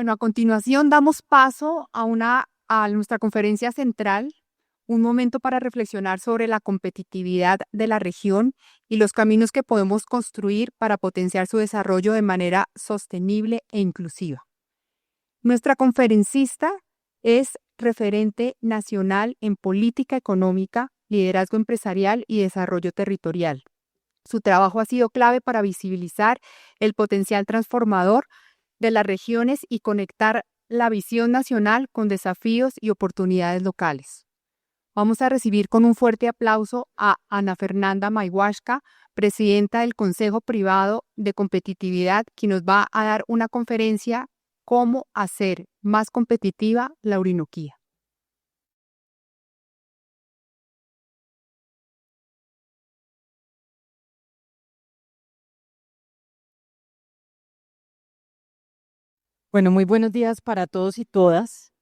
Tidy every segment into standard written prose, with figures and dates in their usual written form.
Bueno, a continuación damos paso a nuestra conferencia central, un momento para reflexionar sobre la competitividad de la región y los caminos que podemos construir para potenciar su desarrollo de manera sostenible e inclusiva. Nuestra conferencista es referente nacional en política económica, liderazgo empresarial y desarrollo territorial. Su trabajo ha sido clave para visibilizar el potencial transformador de las regiones y conectar la visión nacional con desafíos y oportunidades locales. Vamos a recibir con un fuerte aplauso a Ana Fernanda Mayhuasca, presidenta del Consejo Privado de Competitividad, quien nos va a dar una conferencia cómo hacer más competitiva la Orinoquía. Bueno, muy buenos días para todos y todas.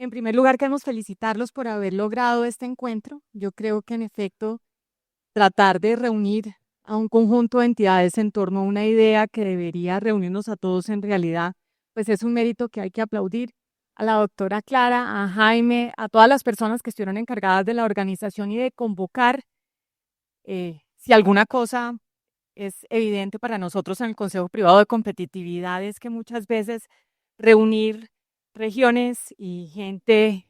En primer lugar, queremos felicitarlos por haber logrado este encuentro. Yo creo que en efecto, tratar de reunir a un conjunto de entidades en torno a una idea que debería reunirnos a todos en realidad, pues es un mérito que hay que aplaudir. A la doctora Clara, a Jaime, a todas las personas que estuvieron encargadas de la organización y de convocar. Si alguna cosa es evidente para nosotros en el Consejo Privado de Competitividad es que muchas veces reunir regiones y gente,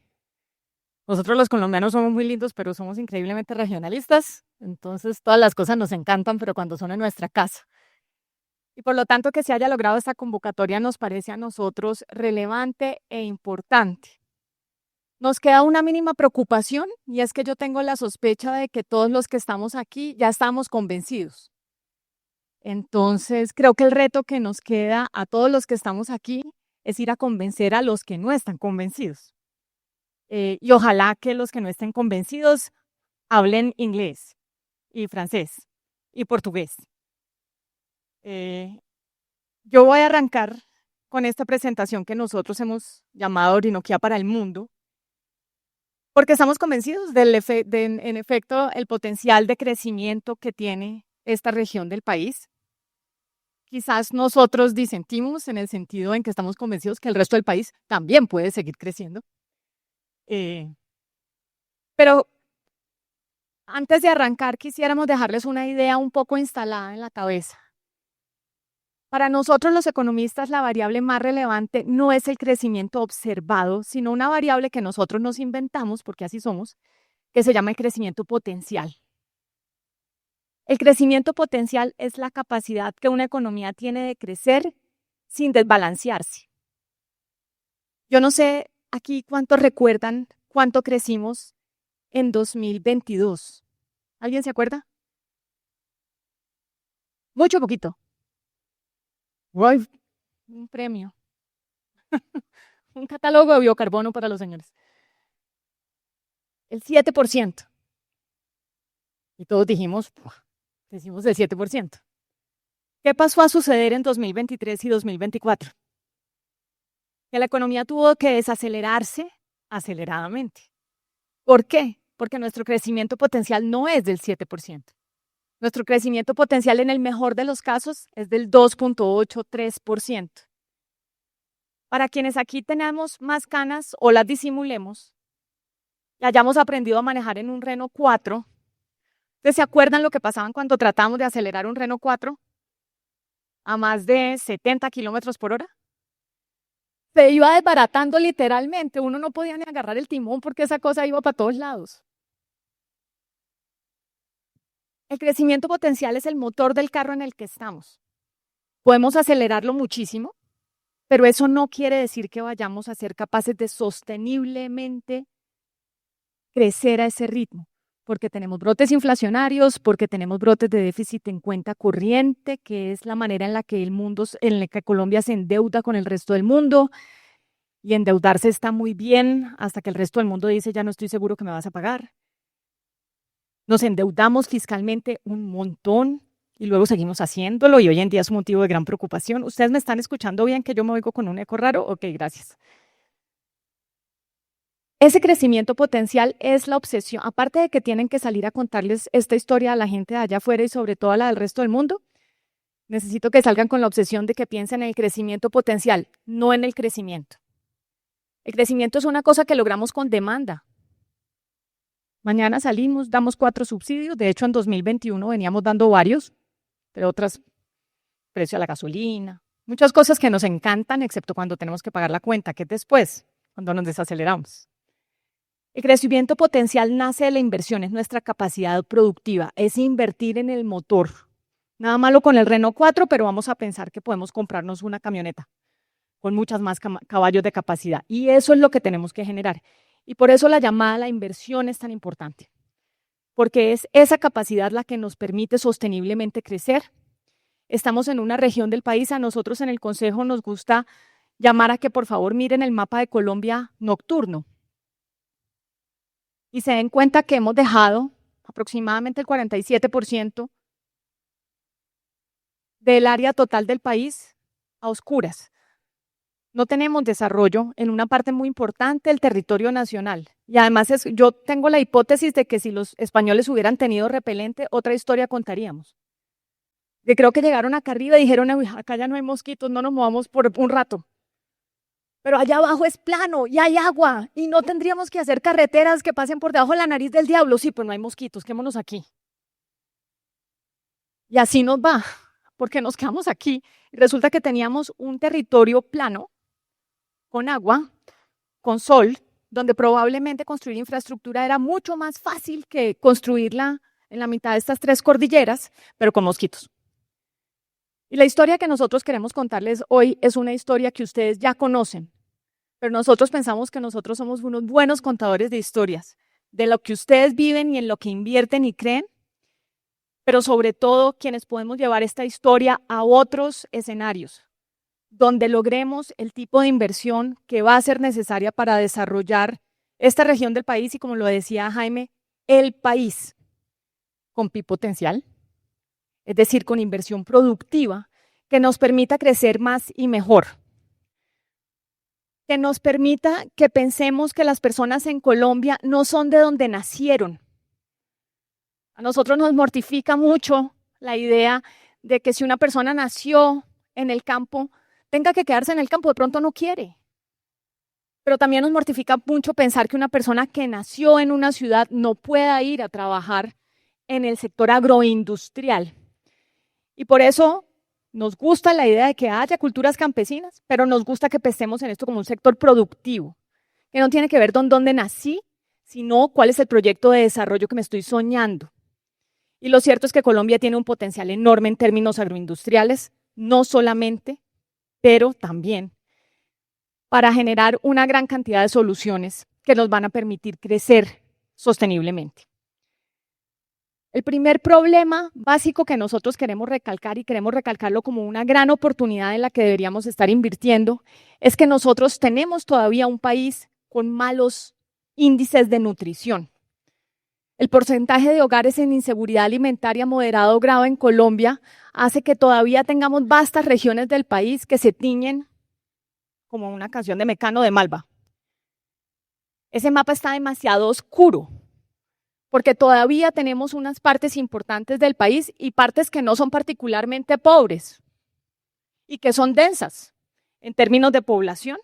nosotros los colombianos somos muy lindos, pero somos increíblemente regionalistas, entonces todas las cosas nos encantan, pero cuando son en nuestra casa. Y por lo tanto que se haya logrado esta convocatoria nos parece a nosotros relevante e importante. Nos queda una mínima preocupación y es que yo tengo la sospecha de que todos los que estamos aquí ya estamos convencidos. Entonces, creo que el reto que nos queda a todos los que estamos aquí es ir a convencer a los que no están convencidos. Y ojalá que los que no estén convencidos hablen inglés y francés y portugués. Yo voy a arrancar con esta presentación que nosotros hemos llamado Orinoquía para el Mundo, porque estamos convencidos en efecto, el potencial de crecimiento que tiene esta región del país. Quizás nosotros disentimos en el sentido en que estamos convencidos que el resto del país también puede seguir creciendo. Pero antes de arrancar, quisiéramos dejarles una idea un poco instalada en la cabeza. Para nosotros los economistas, la variable más relevante no es el crecimiento observado, sino una variable que nosotros nos inventamos, porque así somos, que se llama el crecimiento potencial. El crecimiento potencial es la capacidad que una economía tiene de crecer sin desbalancearse. Yo no sé aquí cuántos recuerdan cuánto crecimos en 2022. ¿Alguien se acuerda? Mucho poquito. Uy, un premio. Un catálogo de biocarbono para los señores. El 7%. Y todos dijimos, decimos el 7%. ¿Qué pasó a suceder en 2023 y 2024? Que la economía tuvo que desacelerarse aceleradamente. ¿Por qué? Porque nuestro crecimiento potencial no es del 7%. Nuestro crecimiento potencial en el mejor de los casos es del 2.83%. Para quienes aquí tenemos más canas o las disimulemos y hayamos aprendido a manejar en un Renault 4, ¿se acuerdan lo que pasaban cuando tratamos de acelerar un Renault 4 a más de 70 kilómetros por hora? Se iba desbaratando literalmente, uno no podía ni agarrar el timón porque esa cosa iba para todos lados. El crecimiento potencial es el motor del carro en el que estamos. Podemos acelerarlo muchísimo, pero eso no quiere decir que vayamos a ser capaces de sosteniblemente crecer a ese ritmo, porque tenemos brotes inflacionarios, porque tenemos brotes de déficit en cuenta corriente, que es la manera en la que en la que Colombia se endeuda con el resto del mundo, y endeudarse está muy bien hasta que el resto del mundo dice, ya no estoy seguro que me vas a pagar. Nos endeudamos fiscalmente un montón y luego seguimos haciéndolo y hoy en día es un motivo de gran preocupación. ¿Ustedes me están escuchando bien que yo me oigo con un eco raro? Ok, gracias. Ese crecimiento potencial es la obsesión, aparte de que tienen que salir a contarles esta historia a la gente de allá afuera y sobre todo a la del resto del mundo, Necesito que salgan con la obsesión de que piensen en el crecimiento potencial, no en el crecimiento. El crecimiento es una cosa que logramos con demanda. Mañana salimos, damos 4 subsidios, de hecho en 2021 veníamos dando varios, pero otras, precio a la gasolina, muchas cosas que nos encantan, excepto cuando tenemos que pagar la cuenta, que es después, cuando nos desaceleramos. El crecimiento potencial nace de la inversión, es nuestra capacidad productiva, es invertir en el motor. Nada malo con el Renault 4, pero vamos a pensar que podemos comprarnos una camioneta con muchas más caballos de capacidad. Y eso es lo que tenemos que generar. Y por eso la llamada a la inversión es tan importante. Porque es esa capacidad la que nos permite sosteniblemente crecer. Estamos en una región del país, a nosotros en el Consejo nos gusta llamar a que por favor miren el mapa de Colombia nocturno. Y se den cuenta que hemos dejado aproximadamente el 47% del área total del país a oscuras. No tenemos desarrollo en una parte muy importante del territorio nacional. Y además yo tengo la hipótesis de que si los españoles hubieran tenido repelente, otra historia contaríamos. Yo creo que llegaron acá arriba y dijeron, acá ya no hay mosquitos, no nos movamos por un rato. Pero allá abajo es plano y hay agua y no tendríamos que hacer carreteras que pasen por debajo de la nariz del diablo. Sí, pues no hay mosquitos, quémonos aquí. Y así nos va, porque nos quedamos aquí. Y resulta que teníamos un territorio plano, con agua, con sol, donde probablemente construir infraestructura era mucho más fácil que construirla en la mitad de estas 3 cordilleras, pero con mosquitos. Y la historia que nosotros queremos contarles hoy es una historia que ustedes ya conocen, pero nosotros pensamos que nosotros somos unos buenos contadores de historias, de lo que ustedes viven y en lo que invierten y creen, pero sobre todo quienes podemos llevar esta historia a otros escenarios, donde logremos el tipo de inversión que va a ser necesaria para desarrollar esta región del país y, como lo decía Jaime, el país con PIB potencial, es decir, con inversión productiva que nos permita crecer más y mejor, que nos permita que pensemos que las personas en Colombia no son de donde nacieron. A nosotros nos mortifica mucho la idea de que si una persona nació en el campo, tenga que quedarse en el campo, de pronto no quiere. Pero también nos mortifica mucho pensar que una persona que nació en una ciudad no pueda ir a trabajar en el sector agroindustrial. Y por eso nos gusta la idea de que haya culturas campesinas, pero nos gusta que pensemos en esto como un sector productivo, que no tiene que ver con dónde nací, sino cuál es el proyecto de desarrollo que me estoy soñando. Y lo cierto es que Colombia tiene un potencial enorme en términos agroindustriales, no solamente, pero también para generar una gran cantidad de soluciones que nos van a permitir crecer sosteniblemente. El primer problema básico que nosotros queremos recalcar, y queremos recalcarlo como una gran oportunidad en la que deberíamos estar invirtiendo, es que nosotros tenemos todavía un país con malos índices de nutrición. El porcentaje de hogares en inseguridad alimentaria moderado o grave en Colombia hace que todavía tengamos vastas regiones del país que se tiñen como una canción de Mecano de Malva. Ese mapa está demasiado oscuro, porque todavía tenemos unas partes importantes del país y partes que no son particularmente pobres y que son densas en términos de población,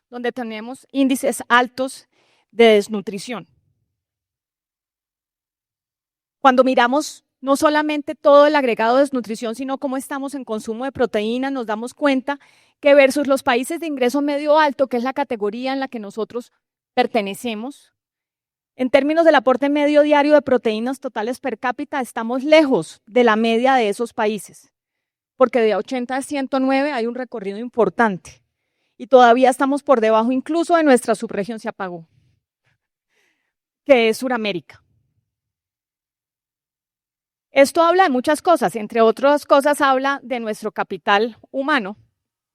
donde tenemos índices altos de desnutrición. Cuando miramos no solamente todo el agregado de desnutrición, sino cómo estamos en consumo de proteínas, nos damos cuenta que versus los países de ingreso medio alto, que es la categoría en la que nosotros pertenecemos, en términos del aporte medio diario de proteínas totales per cápita, estamos lejos de la media de esos países, porque de 80 a 109 hay un recorrido importante y todavía estamos por debajo incluso de nuestra subregión se apagó, que es Suramérica. Esto habla de muchas cosas, entre otras cosas habla de nuestro capital humano,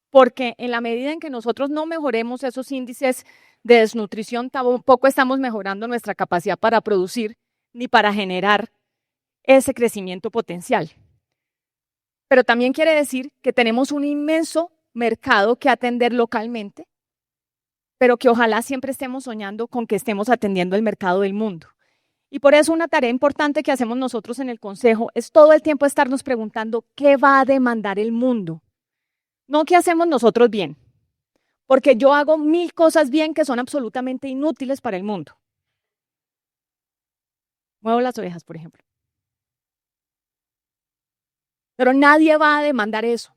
porque en la medida en que nosotros no mejoremos esos índices de desnutrición, tampoco estamos mejorando nuestra capacidad para producir ni para generar ese crecimiento potencial. Pero también quiere decir que tenemos un inmenso mercado que atender localmente, pero que ojalá siempre estemos soñando con que estemos atendiendo el mercado del mundo. Y por eso una tarea importante que hacemos nosotros en el Consejo es todo el tiempo estarnos preguntando qué va a demandar el mundo. No qué hacemos nosotros bien, porque yo hago 1000 cosas bien que son absolutamente inútiles para el mundo. Muevo las orejas, por ejemplo. Pero nadie va a demandar eso.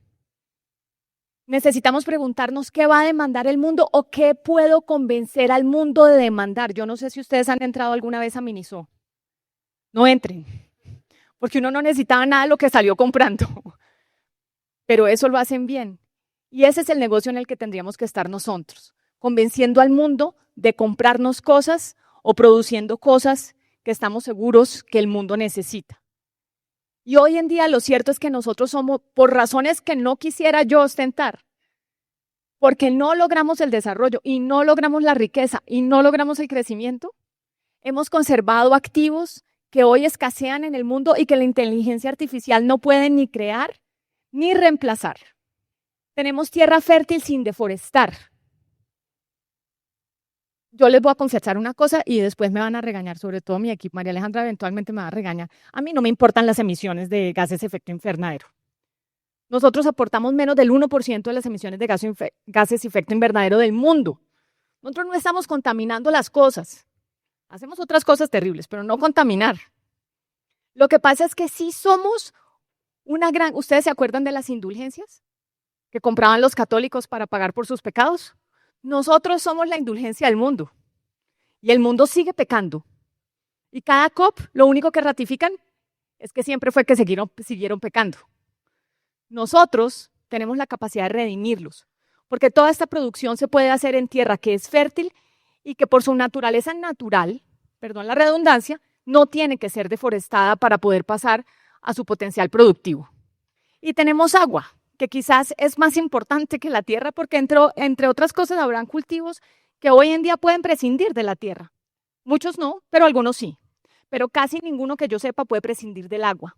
Necesitamos preguntarnos qué va a demandar el mundo o qué puedo convencer al mundo de demandar. Yo no sé si ustedes han entrado alguna vez a Miniso. No entren, porque uno no necesitaba nada de lo que salió comprando. Pero eso lo hacen bien. Y ese es el negocio en el que tendríamos que estar nosotros, convenciendo al mundo de comprarnos cosas o produciendo cosas que estamos seguros que el mundo necesita. Y hoy en día lo cierto es que nosotros somos, por razones que no quisiera yo ostentar, porque no logramos el desarrollo y no logramos la riqueza y no logramos el crecimiento, hemos conservado activos que hoy escasean en el mundo y que la inteligencia artificial no puede ni crear ni reemplazar. Tenemos tierra fértil sin deforestar. Yo les voy a confesar una cosa y después me van a regañar, sobre todo mi equipo. María Alejandra eventualmente me va a regañar. A mí no me importan las emisiones de gases de efecto invernadero. Nosotros aportamos menos del 1% de las emisiones de gases de efecto invernadero del mundo. Nosotros no estamos contaminando las cosas. Hacemos otras cosas terribles, pero no contaminar. Lo que pasa es que sí somos una gran... ¿Ustedes se acuerdan de las indulgencias que compraban los católicos para pagar por sus pecados? Nosotros somos la indulgencia del mundo y el mundo sigue pecando. Y cada COP lo único que ratifican es que siempre fue que siguieron pecando. Nosotros tenemos la capacidad de redimirlos, porque toda esta producción se puede hacer en tierra que es fértil y que por su naturaleza natural, perdón la redundancia, no tiene que ser deforestada para poder pasar a su potencial productivo. Y tenemos agua, que quizás es más importante que la tierra, porque entre otras cosas habrán cultivos que hoy en día pueden prescindir de la tierra. Muchos no, pero algunos sí. Pero casi ninguno que yo sepa puede prescindir del agua.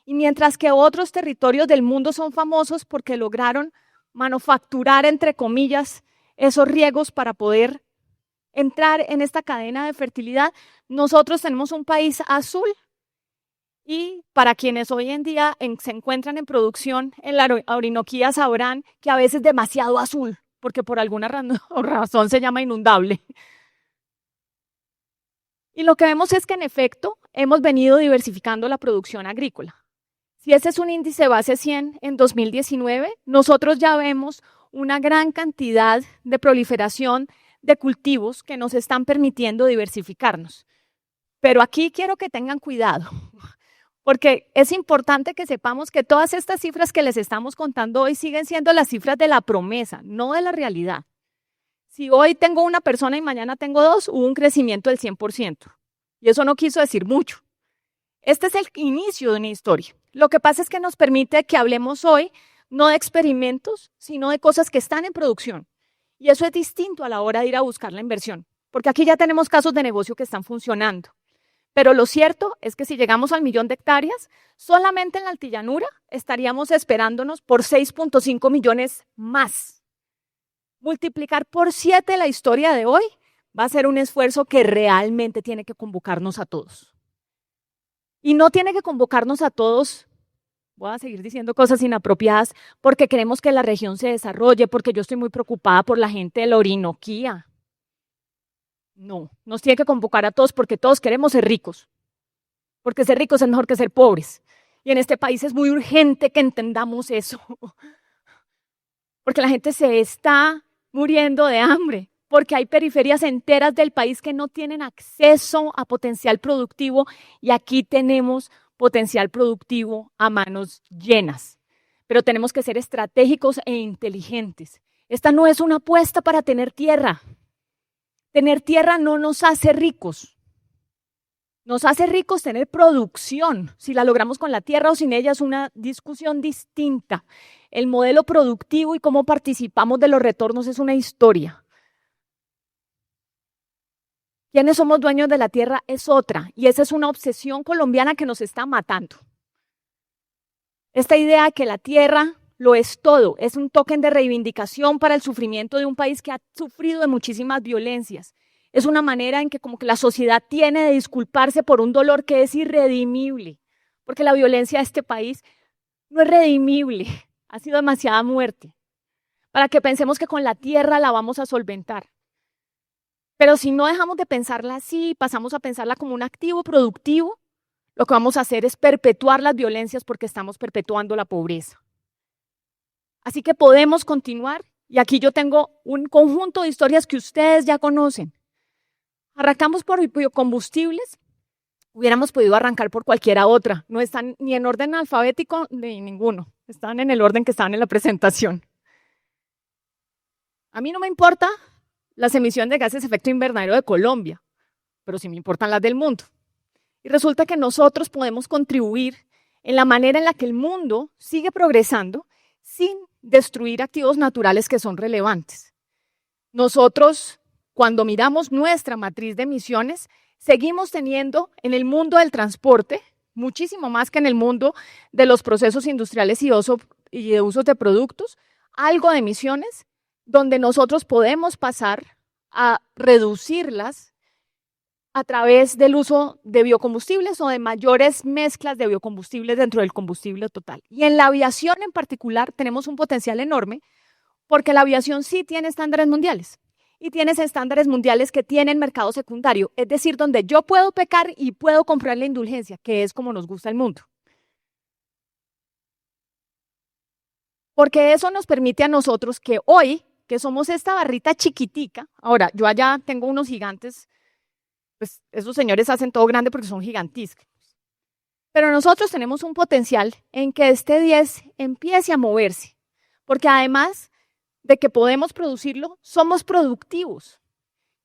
Y mientras que otros territorios del mundo son famosos porque lograron manufacturar, entre comillas, esos riegos para poder entrar en esta cadena de fertilidad, nosotros tenemos un país azul. Y para quienes hoy en día se encuentran en producción en la Orinoquía sabrán que a veces es demasiado azul, porque por alguna razón se llama inundable. Y lo que vemos es que en efecto hemos venido diversificando la producción agrícola. Si ese es un índice base 100 en 2019, nosotros ya vemos una gran cantidad de proliferación de cultivos que nos están permitiendo diversificarnos. Pero aquí quiero que tengan cuidado, porque es importante que sepamos que todas estas cifras que les estamos contando hoy siguen siendo las cifras de la promesa, no de la realidad. Si hoy tengo una persona y mañana tengo dos, hubo un crecimiento del 100%. Y eso no quiso decir mucho. Este es el inicio de una historia. Lo que pasa es que nos permite que hablemos hoy no de experimentos, sino de cosas que están en producción. Y eso es distinto a la hora de ir a buscar la inversión, porque aquí ya tenemos casos de negocio que están funcionando. Pero lo cierto es que si llegamos al 1.000.000 de hectáreas, solamente en la altillanura estaríamos esperándonos por 6.5 millones más. Multiplicar por 7 la historia de hoy va a ser un esfuerzo que realmente tiene que convocarnos a todos. Y no tiene que convocarnos a todos, voy a seguir diciendo cosas inapropiadas, porque queremos que la región se desarrolle, porque yo estoy muy preocupada por la gente de la Orinoquía. No, nos tiene que convocar a todos porque todos queremos ser ricos, porque ser ricos es mejor que ser pobres. Y en este país es muy urgente que entendamos eso, porque la gente se está muriendo de hambre, porque hay periferias enteras del país que no tienen acceso a potencial productivo y aquí tenemos potencial productivo a manos llenas. Pero tenemos que ser estratégicos e inteligentes. Esta no es una apuesta para tener tierra. Tener tierra no nos hace ricos. Nos hace ricos tener producción. Si la logramos con la tierra o sin ella es una discusión distinta. El modelo productivo y cómo participamos de los retornos es una historia. ¿Quiénes somos dueños de la tierra? Es otra. Y esa es una obsesión colombiana que nos está matando. Esta idea de que la tierra lo es todo, es un token de reivindicación para el sufrimiento de un país que ha sufrido de muchísimas violencias. Es una manera en que como que la sociedad tiene de disculparse por un dolor que es irredimible, porque la violencia de este país no es redimible, ha sido demasiada muerte, para que pensemos que con la tierra la vamos a solventar. Pero si no dejamos de pensarla así, pasamos a pensarla como un activo productivo, lo que vamos a hacer es perpetuar las violencias porque estamos perpetuando la pobreza. Así que podemos continuar, y aquí yo tengo un conjunto de historias que ustedes ya conocen. Arrancamos por biocombustibles, hubiéramos podido arrancar por cualquiera otra, no están ni en orden alfabético ni ninguno, están en el orden que estaban en la presentación. A mí no me importa las emisiones de gases de efecto invernadero de Colombia, pero sí me importan las del mundo. Y resulta que nosotros podemos contribuir en la manera en la que el mundo sigue progresando sin destruir activos naturales que son relevantes. Nosotros, cuando miramos nuestra matriz de emisiones, seguimos teniendo en el mundo del transporte, muchísimo más que en el mundo de los procesos industriales y de usos de productos, algo de emisiones donde nosotros podemos pasar a reducirlas a través del uso de biocombustibles o de mayores mezclas de biocombustibles dentro del combustible total. Y en la aviación en particular tenemos un potencial enorme porque la aviación sí tiene estándares mundiales y tiene estándares mundiales que tienen mercado secundario, es decir, donde yo puedo pecar y puedo comprar la indulgencia, que es como nos gusta el mundo. Porque eso nos permite a nosotros que hoy, que somos esta barrita chiquitica, ahora yo allá tengo unos gigantes, pues esos señores hacen todo grande porque son gigantiscos. Pero nosotros tenemos un potencial en que este 10 empiece a moverse, porque además de que podemos producirlo, somos productivos,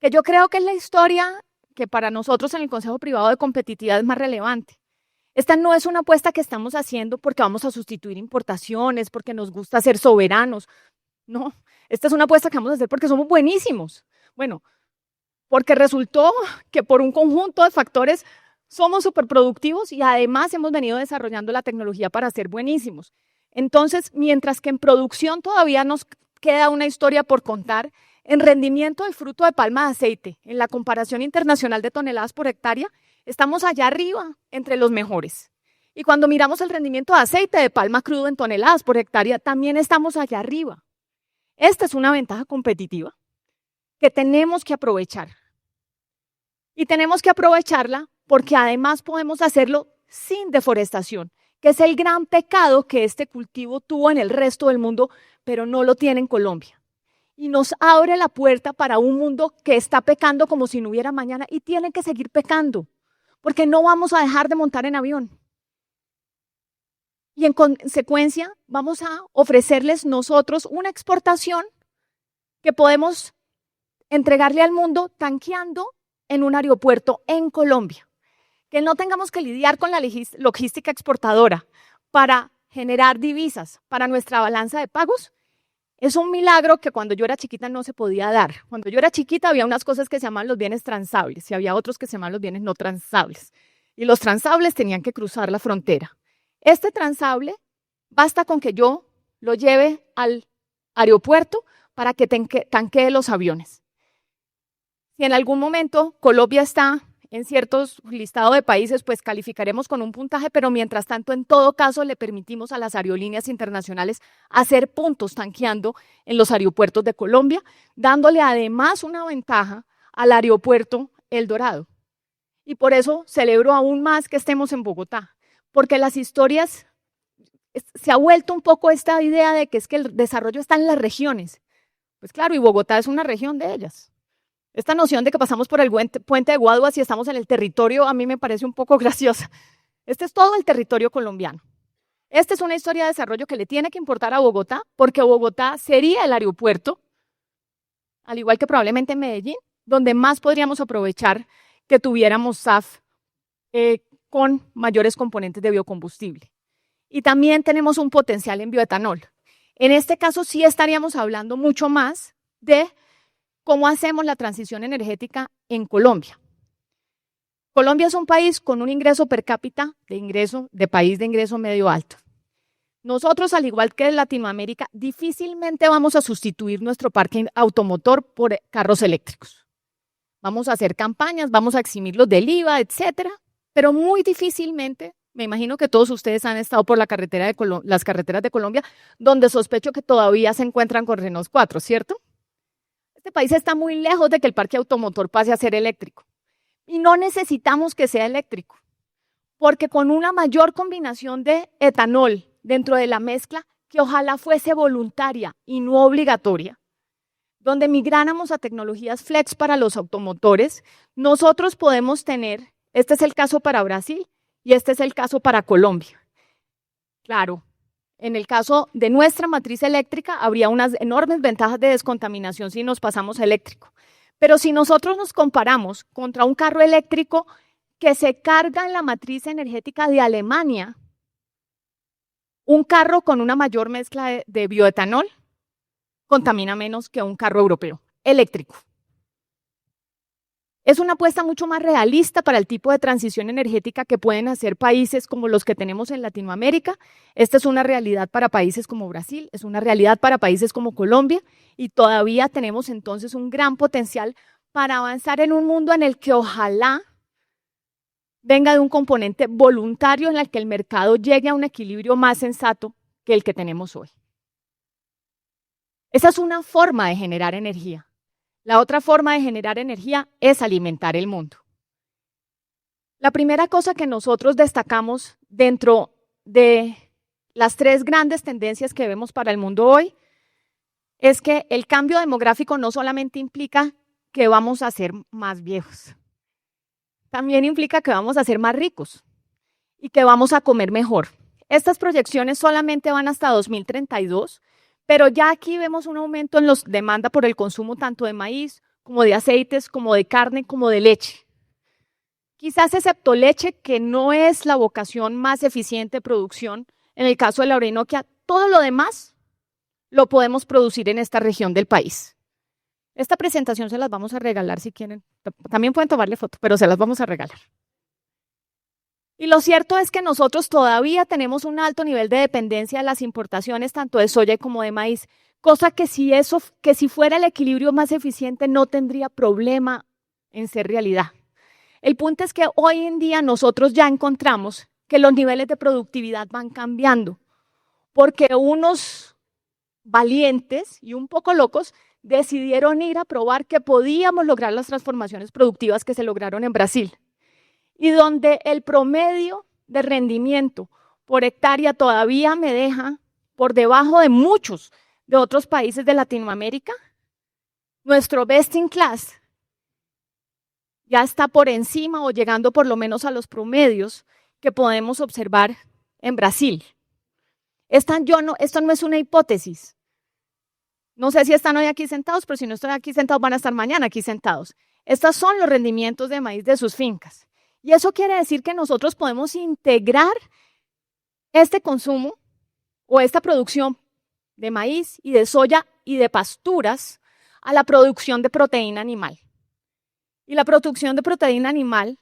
que yo creo que es la historia que para nosotros en el Consejo Privado de Competitividad es más relevante. Esta no es una apuesta que estamos haciendo porque vamos a sustituir importaciones, porque nos gusta ser soberanos, no, esta es una apuesta que vamos a hacer porque somos buenísimos. Bueno, porque resultó que por un conjunto de factores somos superproductivos y además hemos venido desarrollando la tecnología para ser buenísimos. Entonces, mientras que en producción todavía nos queda una historia por contar, en rendimiento del fruto de palma de aceite, en la comparación internacional de toneladas por hectárea, estamos allá arriba entre los mejores. Y cuando miramos el rendimiento de aceite de palma crudo en toneladas por hectárea, también estamos allá arriba. Esta es una ventaja competitiva que tenemos que aprovechar. Y tenemos que aprovecharla porque además podemos hacerlo sin deforestación, que es el gran pecado que este cultivo tuvo en el resto del mundo, pero no lo tiene en Colombia. Y nos abre la puerta para un mundo que está pecando como si no hubiera mañana y tiene que seguir pecando, porque no vamos a dejar de montar en avión. Y en consecuencia vamos a ofrecerles nosotros una exportación que podemos entregarle al mundo tanqueando en un aeropuerto en Colombia. Que no tengamos que lidiar con la logística exportadora para generar divisas para nuestra balanza de pagos. Es un milagro que cuando yo era chiquita no se podía dar. Cuando yo era chiquita había unas cosas que se llamaban los bienes transables y había otros que se llamaban los bienes no transables. Y los transables tenían que cruzar la frontera. Este transable basta con que yo lo lleve al aeropuerto para que tanquee los aviones. Si en algún momento Colombia está en ciertos listados de países, pues calificaremos con un puntaje, pero mientras tanto, en todo caso, le permitimos a las aerolíneas internacionales hacer puntos tanqueando en los aeropuertos de Colombia, dándole además una ventaja al aeropuerto El Dorado. Y por eso celebro aún más que estemos en Bogotá, porque las historias, se ha vuelto un poco esta idea de que es que el desarrollo está en las regiones. Pues claro, y Bogotá es una región de ellas. Esta noción de que pasamos por el puente de Guaduas y estamos en el territorio a mí me parece un poco graciosa. Este es todo el territorio colombiano. Esta es una historia de desarrollo que le tiene que importar a Bogotá, porque Bogotá sería el aeropuerto, al igual que probablemente Medellín, donde más podríamos aprovechar que tuviéramos SAF con mayores componentes de biocombustible. Y también tenemos un potencial en bioetanol. En este caso sí estaríamos hablando mucho más de cómo hacemos la transición energética en Colombia. Colombia es un país con un ingreso per cápita de país de ingreso medio alto. Nosotros, al igual que en Latinoamérica, difícilmente vamos a sustituir nuestro parque automotor por carros eléctricos. vamos a hacer campañas, vamos a eximirlos del IVA, etcétera, pero muy difícilmente, me imagino que todos ustedes han estado por las carreteras de Colombia, donde sospecho que todavía se encuentran con Renault 4, ¿cierto? Este país está muy lejos de que el parque automotor pase a ser eléctrico. Y no necesitamos que sea eléctrico, porque con una mayor combinación de etanol dentro de la mezcla, que ojalá fuese voluntaria y no obligatoria, donde migráramos a tecnologías flex para los automotores, nosotros podemos tener, este es el caso para Brasil y este es el caso para Colombia. Claro, en el caso de nuestra matriz eléctrica habría unas enormes ventajas de descontaminación si nos pasamos a eléctrico. Pero si nosotros nos comparamos contra un carro eléctrico que se carga en la matriz energética de Alemania, un carro con una mayor mezcla de bioetanol contamina menos que un carro europeo eléctrico. Es una apuesta mucho más realista para el tipo de transición energética que pueden hacer países como los que tenemos en Latinoamérica. Esta es una realidad para países como Brasil, es una realidad para países como Colombia, y todavía tenemos entonces un gran potencial para avanzar en un mundo en el que ojalá venga de un componente voluntario en el que el mercado llegue a un equilibrio más sensato que el que tenemos hoy. Esa es una forma de generar energía. La otra forma de generar energía es alimentar el mundo. La primera cosa que nosotros destacamos dentro de las tres grandes tendencias que vemos para el mundo hoy es que el cambio demográfico no solamente implica que vamos a ser más viejos, también implica que vamos a ser más ricos y que vamos a comer mejor. Estas proyecciones solamente van hasta 2032, pero ya aquí vemos un aumento en la demanda por el consumo tanto de maíz, como de aceites, como de carne, como de leche. Quizás excepto leche, que no es la vocación más eficiente de producción, en el caso de la Orinoquia, todo lo demás lo podemos producir en esta región del país. Esta presentación se las vamos a regalar si quieren. También pueden tomarle foto, pero se las vamos a regalar. Y lo cierto es que nosotros todavía tenemos un alto nivel de dependencia de las importaciones, tanto de soya como de maíz, cosa que si fuera el equilibrio más eficiente no tendría problema en ser realidad. El punto es que hoy en día nosotros ya encontramos que los niveles de productividad van cambiando, porque unos valientes y un poco locos decidieron ir a probar que podíamos lograr las transformaciones productivas que se lograron en Brasil, y donde el promedio de rendimiento por hectárea todavía me deja por debajo de muchos de otros países de Latinoamérica. Nuestro best in class ya está por encima o llegando por lo menos a los promedios que podemos observar en Brasil. Esto no es una hipótesis. No sé si están hoy aquí sentados, pero si no están aquí sentados van a estar mañana aquí sentados. Estos son los rendimientos de maíz de sus fincas. Y eso quiere decir que nosotros podemos integrar este consumo o esta producción de maíz y de soya y de pasturas a la producción de proteína animal. Y la producción de proteína animal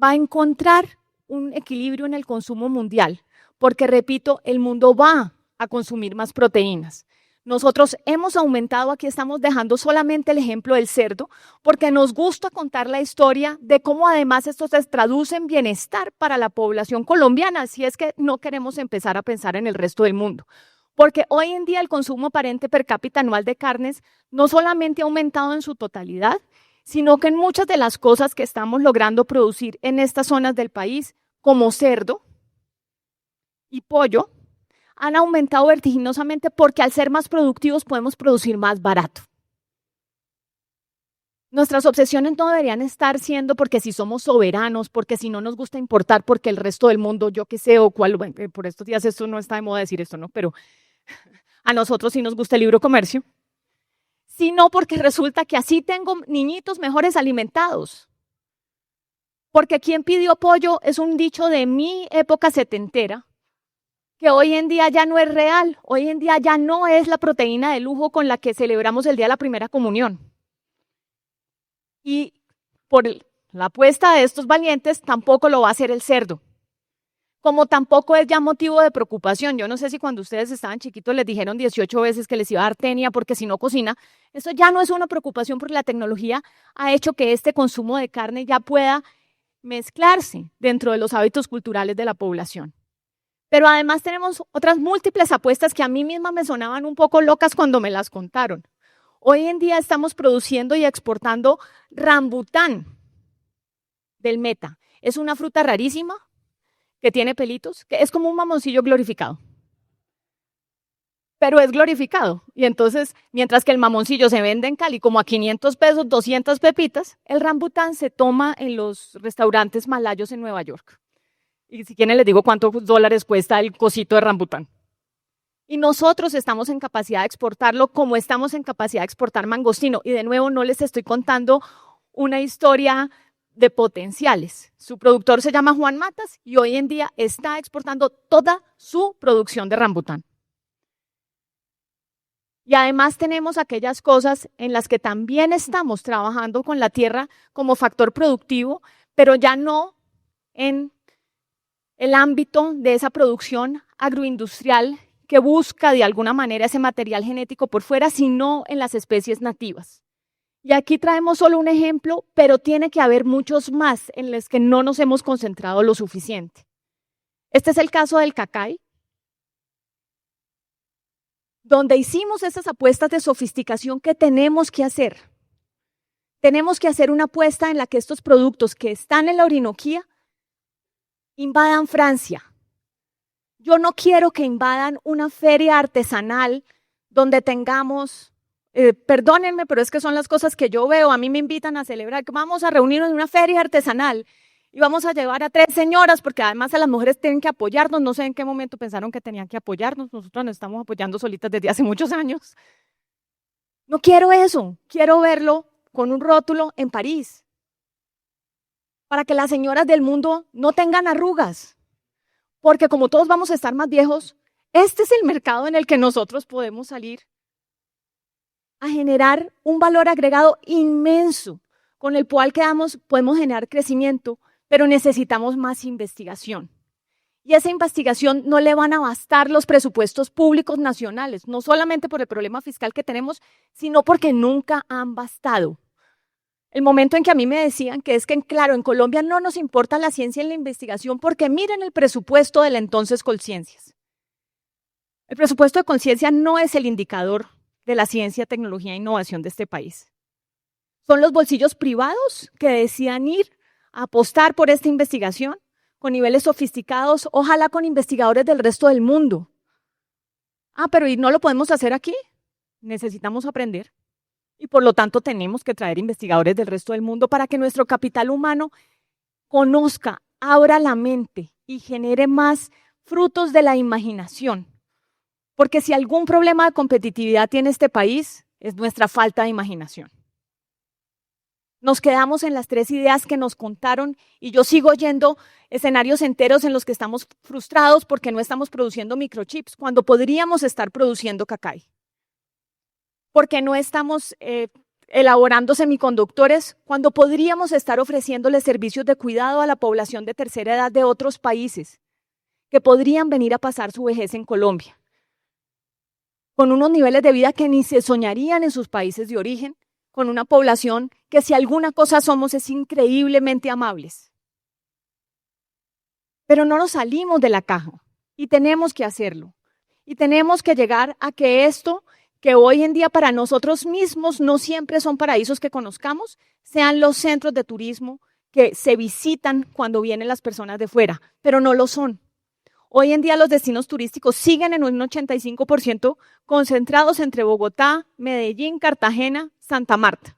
va a encontrar un equilibrio en el consumo mundial, porque, repito, el mundo va a consumir más proteínas. Nosotros hemos aumentado, aquí estamos dejando solamente el ejemplo del cerdo, porque nos gusta contar la historia de cómo además esto se traduce en bienestar para la población colombiana, si es que no queremos empezar a pensar en el resto del mundo. Porque hoy en día el consumo aparente per cápita anual de carnes no solamente ha aumentado en su totalidad, sino que en muchas de las cosas que estamos logrando producir en estas zonas del país, como cerdo y pollo, han aumentado vertiginosamente porque al ser más productivos podemos producir más barato. Nuestras obsesiones no deberían estar siendo porque si somos soberanos, porque si no nos gusta importar, porque el resto del mundo, yo qué sé, o cuál, por estos días esto no está de moda decir esto, ¿no? Pero a nosotros sí nos gusta el libre comercio, sino porque resulta que así tengo niñitos mejores alimentados. Porque quien pidió pollo es un dicho de mi época setentera, que hoy en día ya no es real, hoy en día ya no es la proteína de lujo con la que celebramos el día de la primera comunión. Y por la apuesta de estos valientes tampoco lo va a hacer el cerdo. como tampoco es ya motivo de preocupación. Yo no sé si cuando ustedes estaban chiquitos les dijeron 18 veces que les iba a dar tenia porque si no cocina. Eso ya no es una preocupación porque la tecnología ha hecho que este consumo de carne ya pueda mezclarse dentro de los hábitos culturales de la población. Pero además tenemos otras múltiples apuestas que a mí misma me sonaban un poco locas cuando me las contaron. Hoy en día estamos produciendo y exportando rambután del Meta. Es una fruta rarísima que tiene pelitos, que es como un mamoncillo glorificado. Pero es glorificado. Y entonces, mientras que el mamoncillo se vende en Cali como a 500 pesos, 200 pepitas, el rambután se toma en los restaurantes malayos en Nueva York. Y si quieren les digo cuántos dólares cuesta el cosito de rambután. Y nosotros estamos en capacidad de exportarlo como estamos en capacidad de exportar mangostino. Y de nuevo no les estoy contando una historia de potenciales. Su productor se llama Juan Matas y hoy en día está exportando toda su producción de rambután. Y además tenemos aquellas cosas en las que también estamos trabajando con la tierra como factor productivo, pero ya no en el ámbito de esa producción agroindustrial que busca de alguna manera ese material genético por fuera, sino en las especies nativas. Y aquí traemos solo un ejemplo, pero tiene que haber muchos más en los que no nos hemos concentrado lo suficiente. Este es el caso del cacay, donde hicimos esas apuestas de sofisticación que tenemos que hacer. Tenemos que hacer una apuesta en la que estos productos que están en la Orinoquía invadan Francia. Yo no quiero que invadan una feria artesanal donde tengamos, perdónenme, pero es que son las cosas que yo veo, a mí me invitan a celebrar, que vamos a reunirnos en una feria artesanal y vamos a llevar a 3 señoras, porque además a las mujeres tienen que apoyarnos, no sé en qué momento pensaron que tenían que apoyarnos, nosotros nos estamos apoyando solitas desde hace muchos años. No quiero eso, quiero verlo con un rótulo en París, para que las señoras del mundo no tengan arrugas, porque como todos vamos a estar más viejos, este es el mercado en el que nosotros podemos salir a generar un valor agregado inmenso, con el cual podemos generar crecimiento, pero necesitamos más investigación. Y esa investigación no le van a bastar los presupuestos públicos nacionales, no solamente por el problema fiscal que tenemos, sino porque nunca han bastado. El momento en que a mí me decían que es que, claro, en Colombia no nos importa la ciencia y la investigación porque miren el presupuesto del entonces Colciencias. El presupuesto de Colciencia no es el indicador de la ciencia, tecnología e innovación de este país. Son los bolsillos privados que decían ir a apostar por esta investigación con niveles sofisticados, ojalá con investigadores del resto del mundo. Pero ¿y no lo podemos hacer aquí? Necesitamos aprender. Y por lo tanto tenemos que traer investigadores del resto del mundo para que nuestro capital humano conozca, abra la mente y genere más frutos de la imaginación. Porque si algún problema de competitividad tiene este país, es nuestra falta de imaginación. Nos quedamos en las 3 ideas que nos contaron y yo sigo oyendo escenarios enteros en los que estamos frustrados porque no estamos produciendo microchips cuando podríamos estar produciendo cacay. Porque no estamos elaborando semiconductores cuando podríamos estar ofreciéndole servicios de cuidado a la población de tercera edad de otros países que podrían venir a pasar su vejez en Colombia, con unos niveles de vida que ni se soñarían en sus países de origen, con una población que si alguna cosa somos es increíblemente amables. Pero no nos salimos de la caja y tenemos que hacerlo. Y tenemos que llegar a que esto que hoy en día para nosotros mismos no siempre son paraísos que conozcamos, sean los centros de turismo que se visitan cuando vienen las personas de fuera, pero no lo son. Hoy en día los destinos turísticos siguen en un 85% concentrados entre Bogotá, Medellín, Cartagena, Santa Marta.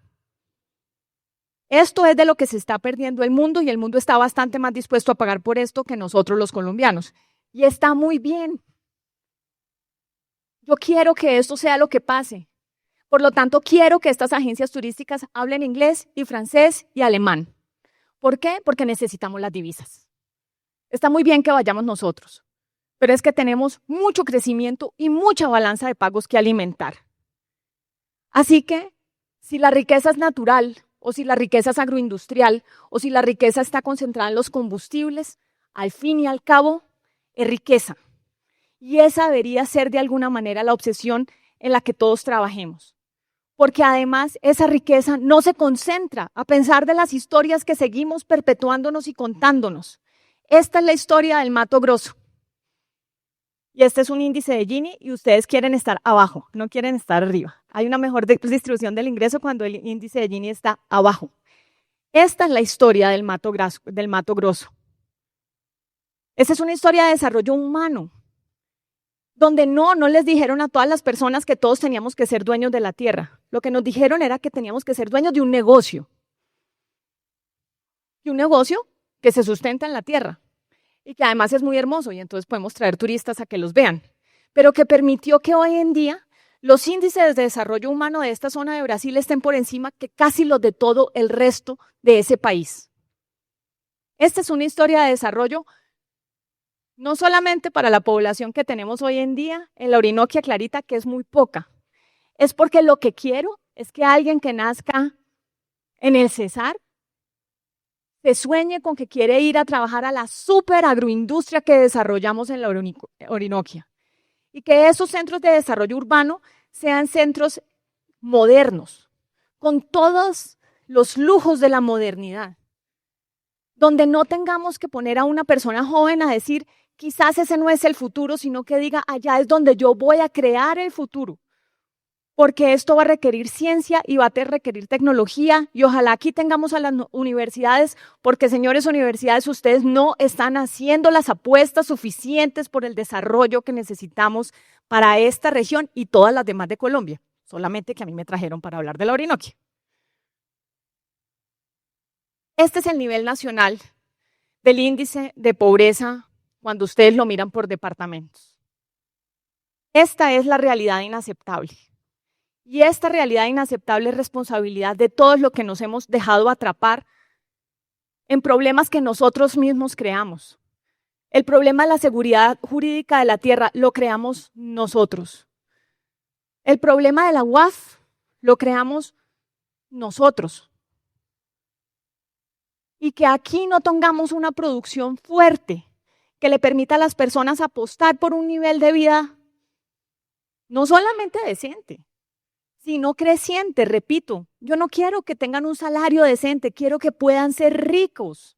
Esto es de lo que se está perdiendo el mundo y el mundo está bastante más dispuesto a pagar por esto que nosotros los colombianos. Y está muy bien. Yo quiero que esto sea lo que pase. Por lo tanto, quiero que estas agencias turísticas hablen inglés y francés y alemán. ¿Por qué? Porque necesitamos las divisas. Está muy bien que vayamos nosotros, pero es que tenemos mucho crecimiento y mucha balanza de pagos que alimentar. Así que, si la riqueza es natural, o si la riqueza es agroindustrial, o si la riqueza está concentrada en los combustibles, al fin y al cabo, es riqueza. Y esa debería ser de alguna manera la obsesión en la que todos trabajemos. Porque además esa riqueza no se concentra a pensar de las historias que seguimos perpetuándonos y contándonos. Esta es la historia del Mato Grosso. Y este es un índice de Gini y ustedes quieren estar abajo, no quieren estar arriba. Hay una mejor distribución del ingreso cuando el índice de Gini está abajo. Esta es la historia del Mato Grosso. Esta es una historia de desarrollo humano, donde no les dijeron a todas las personas que todos teníamos que ser dueños de la tierra. Lo que nos dijeron era que teníamos que ser dueños de un negocio. Y un negocio que se sustenta en la tierra y que además es muy hermoso y entonces podemos traer turistas a que los vean, pero que permitió que hoy en día los índices de desarrollo humano de esta zona de Brasil estén por encima que casi los de todo el resto de ese país. Esta es una historia de desarrollo no solamente para la población que tenemos hoy en día en la Orinoquia Clarita, que es muy poca, es porque lo que quiero es que alguien que nazca en el Cesar se sueñe con que quiere ir a trabajar a la super agroindustria que desarrollamos en la Orinoquia. Y que esos centros de desarrollo urbano sean centros modernos, con todos los lujos de la modernidad, donde no tengamos que poner a una persona joven a decir, quizás ese no es el futuro, sino que diga, allá es donde yo voy a crear el futuro. Porque esto va a requerir ciencia y va a requerir tecnología y ojalá aquí tengamos a las universidades, porque señores universidades, ustedes no están haciendo las apuestas suficientes por el desarrollo que necesitamos para esta región y todas las demás de Colombia, solamente que a mí me trajeron para hablar de la Orinoquia. Este es el nivel nacional del índice de pobreza cuando ustedes lo miran por departamentos. Esta es la realidad inaceptable. Y esta realidad inaceptable es responsabilidad de todos los que nos hemos dejado atrapar en problemas que nosotros mismos creamos. El problema de la seguridad jurídica de la tierra lo creamos nosotros. El problema de la UAF lo creamos nosotros. Y que aquí no tengamos una producción fuerte que le permita a las personas apostar por un nivel de vida no solamente decente, sino creciente. Repito, yo no quiero que tengan un salario decente, quiero que puedan ser ricos,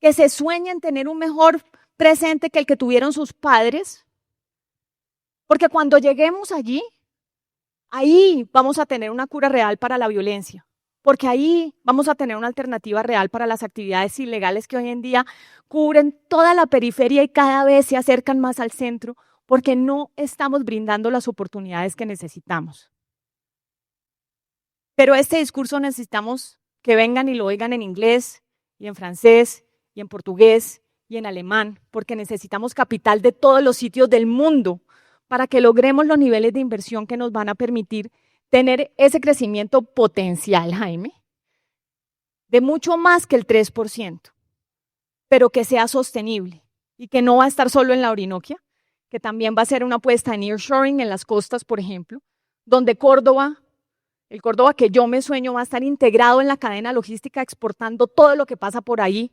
que se sueñen tener un mejor presente que el que tuvieron sus padres, porque cuando lleguemos allí, ahí vamos a tener una cura real para la violencia, porque ahí vamos a tener una alternativa real para las actividades ilegales que hoy en día cubren toda la periferia y cada vez se acercan más al centro, porque no estamos brindando las oportunidades que necesitamos. Pero este discurso necesitamos que vengan y lo oigan en inglés y en francés y en portugués y en alemán, porque necesitamos capital de todos los sitios del mundo para que logremos los niveles de inversión que nos van a permitir tener ese crecimiento potencial, Jaime, de mucho más que el 3%, pero que sea sostenible y que no va a estar solo en la Orinoquia, que también va a ser una apuesta en nearshoring en las costas, por ejemplo, donde el Córdoba que yo me sueño va a estar integrado en la cadena logística exportando todo lo que pasa por ahí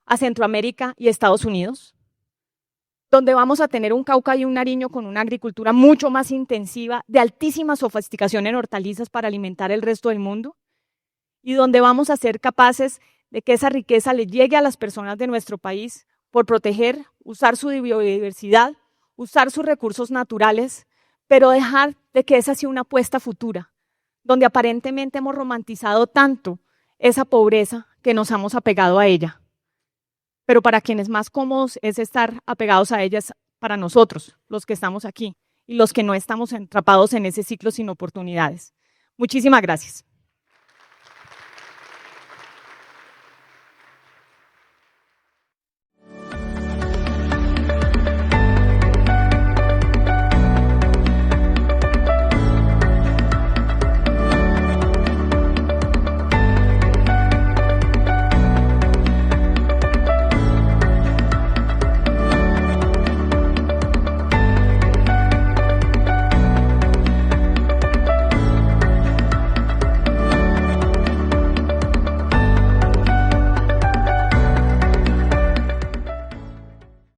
a Centroamérica y Estados Unidos, donde vamos a tener un Cauca y un Nariño con una agricultura mucho más intensiva, de altísima sofisticación en hortalizas para alimentar el resto del mundo, y donde vamos a ser capaces de que esa riqueza le llegue a las personas de nuestro país por proteger, usar su biodiversidad, usar sus recursos naturales, pero dejar de que esa sea una apuesta futura, donde aparentemente hemos romantizado tanto esa pobreza que nos hemos apegado a ella. Pero para quienes más cómodos es estar apegados a ellas, para nosotros, los que estamos aquí, y los que no estamos atrapados en ese ciclo sin oportunidades. Muchísimas gracias.